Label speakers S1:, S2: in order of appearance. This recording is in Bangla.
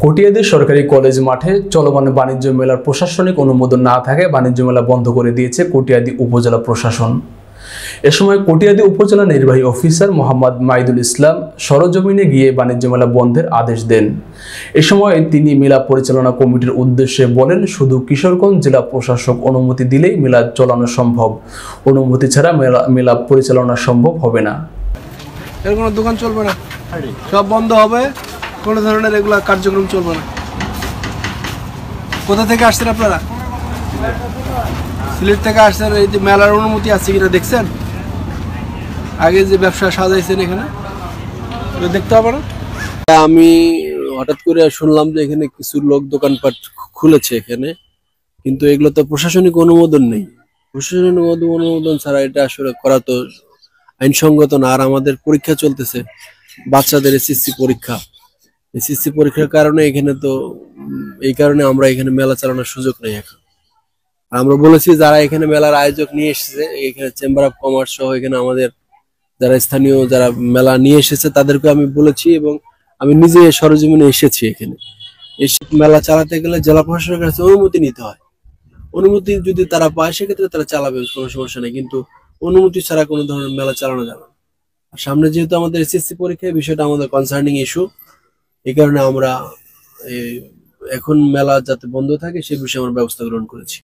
S1: কটিয়াদি সরকারি কলেজ মাঠে চলমান বাণিজ্য মেলার প্রশাসনিক অনুমোদন না থাকায় বাণিজ্য মেলা বন্ধ করে দিয়েছে কটিয়াদি উপজেলা প্রশাসন। এ সময় কটিয়াদি উপজেলা নির্বাহী অফিসার মোহাম্মদ মাইদুল ইসলাম সরজমিনে গিয়ে বাণিজ্য মেলা বন্ধের আদেশ দেন। এ সময় তিনি মেলা পরিচালনা কমিটির উদ্দেশ্যে বলেন, শুধু কিশোরগঞ্জ জেলা প্রশাসক অনুমতি দিলেই মেলা চালানো সম্ভব, অনুমতি ছাড়া মেলা পরিচালনা সম্ভব হবে না।
S2: এর কোনো দোকান চলবে না, সব বন্ধ হবে, কোনো ধরনের রেগুলার কার্যক্রম চলবে না। কোথা থেকে আসছেন আপনারা? সিলেট থেকে আসছেন। এই যে মেলার অনুমতি আছে কিনা দেখছেন? আগে যে ব্যবসা সাজাইছেন এখানে দেখতে হবে না? আমি হঠাৎ করে শুনলাম যে এখানে কিছু লোক দোকানপাট খুলেছে এখানে, কিন্তু এগুলো তো প্রশাসনিক অনুমোদন নেই। প্রশাসনিক অনুমোদন ছাড়া এটা আসলে করা তো আইনসঙ্গত না। আর আমাদের পরীক্ষা চলতেছে, বাচ্চাদের এসএসসি পরীক্ষা। এসএসসি পরীক্ষার কারণে এখানে তো এই কারণে আমরা এখানে মেলা চালানোর সুযোগ নেই এখন। আমরা বলেছি যারা এখানে মেলার আয়োজক নিয়ে এসেছে, এখানে চেম্বার অফ কমার্স সহ এখানে আমাদের যারা স্থানীয় যারা মেলা নিয়ে এসেছে তাদেরকে আমি বলেছি, এবং আমি নিজে সরজমিনে এসেছি। এখানে এসে মেলা চালাতে গেলে জেলা প্রশাসনের কাছে অনুমতি নিতে হয়। অনুমতি যদি তারা পায় সেক্ষেত্রে তারা চালাবে, কোনো সমস্যা নেই, কিন্তু অনুমতি ছাড়া কোনো ধরনের মেলা চালানো যাবে না। আর সামনে যেহেতু আমাদের এসএসসি পরীক্ষা, এই বিষয়টা আমাদের কনসার্নিং ইস্যু, এই কারণে আমরা এখন মেলা যাতে বন্ধ থাকে সে বিষয়ে আমরা ব্যবস্থা গ্রহণ করেছি।